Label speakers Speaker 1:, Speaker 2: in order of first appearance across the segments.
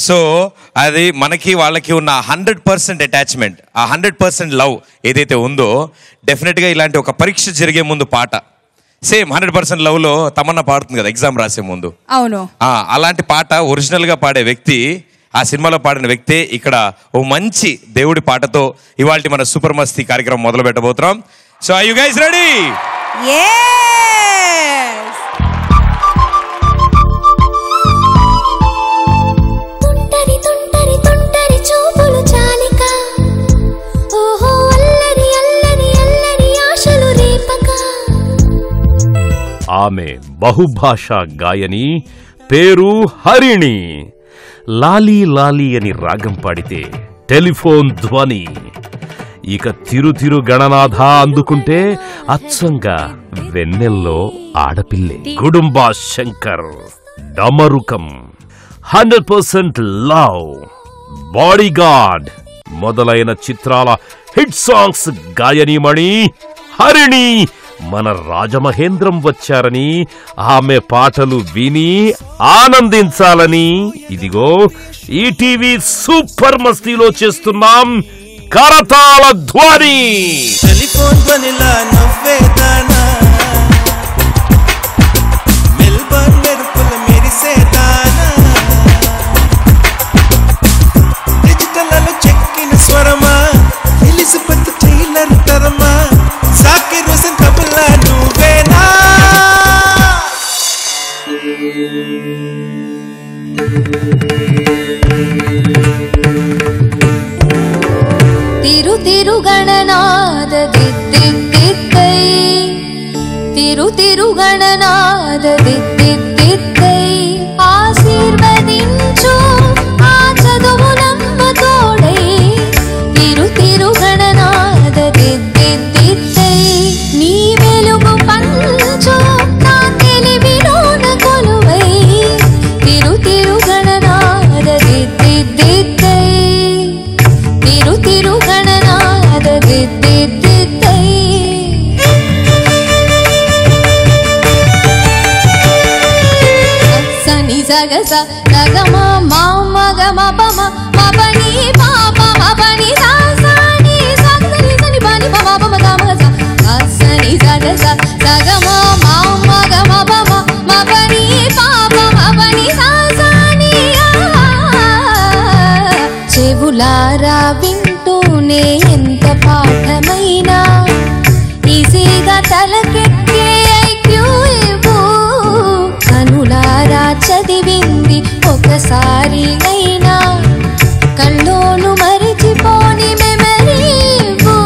Speaker 1: So అది మనకి వాళ్ళకి ఉన్న 100% అటాచ్మెంట్, ఆ 100% లవ్ ఏదైతే ఉందో, డెఫినెట్గా ఇలాంటి ఒక పరీక్ష జరిగే ముందు పాట సేమ్ 100% లవ్లో తమన్నా పాడుతుంది కదా ఎగ్జామ్ రాసే ముందు.
Speaker 2: అవును,
Speaker 1: అలాంటి పాట ఒరిజినల్గా పాడే వ్యక్తి, ఆ సినిమాలో పాడిన వ్యక్తే ఇక్కడ ఓ మంచి దేవుడి పాటతో ఇవాళ మన సూపర్ మస్తీ కార్యక్రమం మొదలు పెట్టబోతున్నాం. So are you guys ready?
Speaker 3: ఆమె బహుభాషా గాయని, పేరు హరిణి. లాలీ లాలీ అని రాగం పాడితే టెలిఫోన్ ధ్వని. ఇక తిరు గణనాథ అందుకుంటే అచ్చంగా వెన్నెల్లో ఆడపిల్లే. గుడుంబా శంకర్, డమరుకం, 100% లవ్, బాడీగార్డ్ మొదలైన చిత్రాల హిట్ సాంగ్స్ గాయనీమణి హరిణి మన రాజమహేంద్రం వచ్చారని, ఆమె పాటలు విని ఆనందించాలని ఇదిగో ఈటీవీ సూపర్ మస్తీలో చేస్తున్నాం కరతాళ ధ్వని.
Speaker 4: టెలిఫోన్ ధ్వనిలా నవ్వేదానా, మెల్బర్న్ మెరుపుల మెరిసేదానా, డిజిటల్ చెక్కిన స్వరమా, ఎలిజబెత్ టైలర్ తరమా, జాకిర్ హుసేన్ కబుల్లా నువ్వేనా?
Speaker 5: తిరు గణనాద దిద్దిద్దిద్దై, తిరు గణనాద దిద్దిద్దిద్దై, ఆశీర్వదించు ఆ చదువునమ్మ తోడై, తిరు గణనాద దిద్దిద్దిద్దై, నీ వెలుగు పంచు నా తెలివిలోన కొలువై, తిరు గణనాద దిద్దిద్దిద్దై, తిరు గణనాద దిద్దిద్దిద్దై. సని సగస సగమ మగ మపమ మపని పాప మపని సాని సని సని పని పమ పమ గమ సని సగస సగమ మగ మపమ మపని పాప మపని సాని. చెవులారా వింటూనే ఎంత పాఠమైనా ఈజీగా తలకెక్కే ఐక్యూ ఇవ్వు, కనులారా చదివింది ఒకసారి అయినా కళ్ళోను మరిచిపోని మెమరీ ఇవ్వు,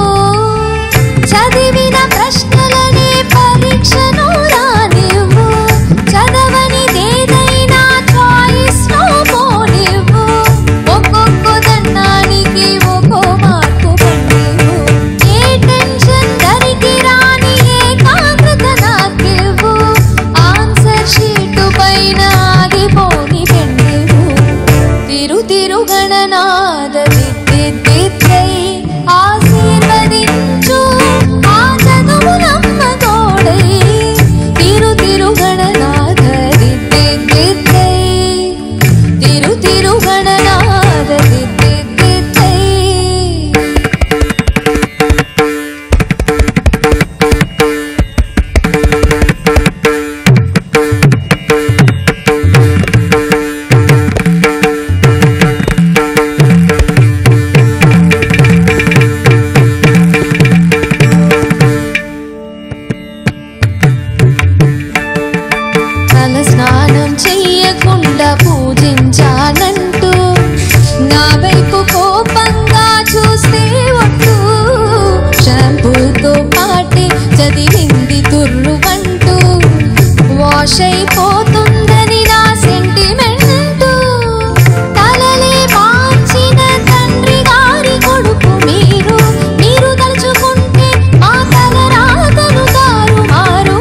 Speaker 5: చదివిన ప్రశ్నలనే పరీక్షను రానివ్వు, చదవనిదేదైనా చాయిస్ లో పోనివ్వు, ఒక్కొక్క దండానికి ఒక్కో మార్కు పండివ్వు, ఏ టెన్షన్ దరికి రాని ఏకాగ్రత నాకివ్వు, ఆన్సర్ షీటు పైన ఆగిపోని పెండివ్వు, తిరు గణనాద దిద్దిద్దిద్దై, ఆశీర్వదించు ఆ చదువునమ్మ తోడై, తిరు గణనాద దిద్దిద్దిద్దై, తిరు గణనాద దిద్దిద్దిద్దై. తల స్నానం చెయ్యకుండా పూజించానంటూ నా వైపు కోపంగా చూస్తే ఒట్టు, షాంపూతో పాటే చదివింది తుర్రువంటూ, వాష్ అయిపోతుందని నా సెంటిమెంటు, తలలే మార్చిన తండ్రి గారి కొడుకు మీరు తలుచుకుంటే మా తల రాతను తారుమారు,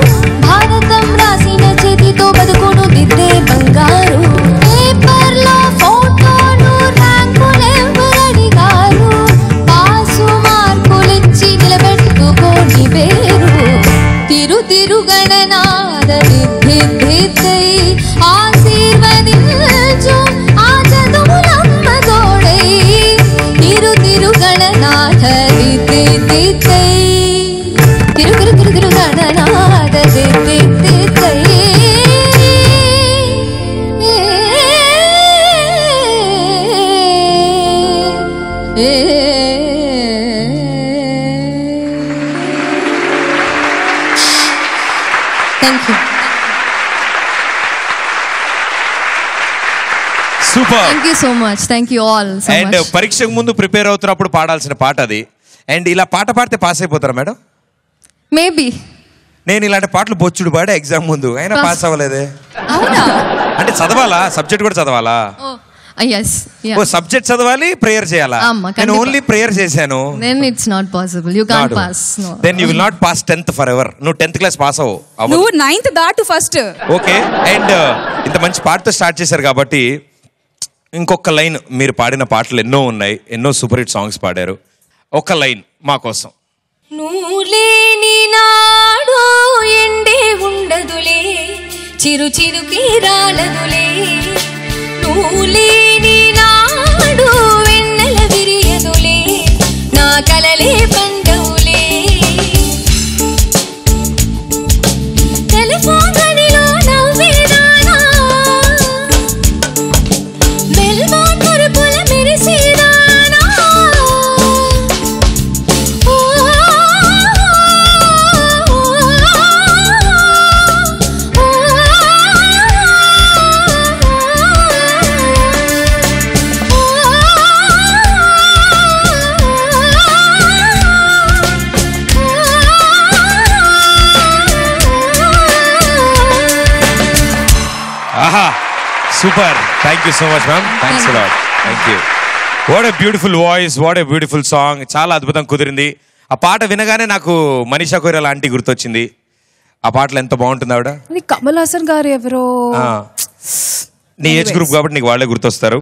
Speaker 5: భారతం రాసిన చేతితో బతుకును దిద్దే బంగారు, పేపర్లో ఫోటోను ర్యాంకులెవ్వరడిగారు, పాసు మార్కులిచ్చి నిలబెట్టుకోని పేరు, తిరు గణనాద దిద్దిద్దిద్దై, ఆశీర్వదించు ఆ చదువుల thank you.
Speaker 1: Super.
Speaker 5: Thank you so much. Thank you all so
Speaker 1: and
Speaker 5: much.
Speaker 1: పరీక్షకు ముందు ప్రిపేర్ అవుతున్నప్పుడు పాడాల్సిన పాట అది. అండ్ ఇలా పాట పాడితే పాస్ అయిపోతారా మేడం?
Speaker 5: మేబీ.
Speaker 1: నేను ఇలాంటి పాటలు బొచ్చుడు పాడే ఎగ్జామ్ ముందు, అయినా పాస్ అవ్వలేదే.
Speaker 5: అవునా?
Speaker 1: అంటే చదవాలా, సబ్జెక్ట్ కూడా చదవాలా?
Speaker 5: ఎస్.
Speaker 1: ఓ సబ్జెక్ట్ చదవాలి, ప్రేయర్ చేయాలా? నేను ఓన్లీ ప్రేయర్ చేశాను.
Speaker 5: Then it's not possible. You can't pass. No.
Speaker 1: Then you will not pass 10th forever. నువ్వు 10th క్లాస్ పాస్ అవ్వు.
Speaker 2: నువ్వు 9th దాటు ఫస్ట్.
Speaker 1: ఓకే. అండ్ ఇంత మంచి పాటతో స్టార్ట్ చేశారు కాబట్టి ఇంకొక లైన్, మీరు పాడిన పాటలు ఎన్నో ఉన్నాయి, ఎన్నో సూపర్ హిట్ సాంగ్స్ పాడారు, ఒక లైన్ మా కోసం.
Speaker 5: నువ్వు లేని నాడు ఎండే ఉండదులే, చిరు చిరుకి రాలదులే. నువ్వు లేని నాడు వెన్నెల విరియదులే, నా కలలే పండవులే. టెలిఫోన్ గదిలో నవ్వేదానా, మెల్బోర్న్ మురుపుల మెరిసేదానా.
Speaker 1: ఆహా, super. Thank you so much ma'am. Thanks a lot. Thank you. What a beautiful voice, what a beautiful song. చాలా అద్భుతం కుదిరింది. ఆ పాట వినగానే నాకు మనీషా కొయిరాలా ఆంటీ గుర్తొచ్చింది. ఆ పాటలు ఎంత బాగుంటుంది ఆవిడ.
Speaker 2: కమల్ హాసన్ గారు ఎవరో.
Speaker 1: నీ ఏజ్ గ్రూప్ కాబట్టి నీకు వాళ్ళే గుర్తొస్తారు.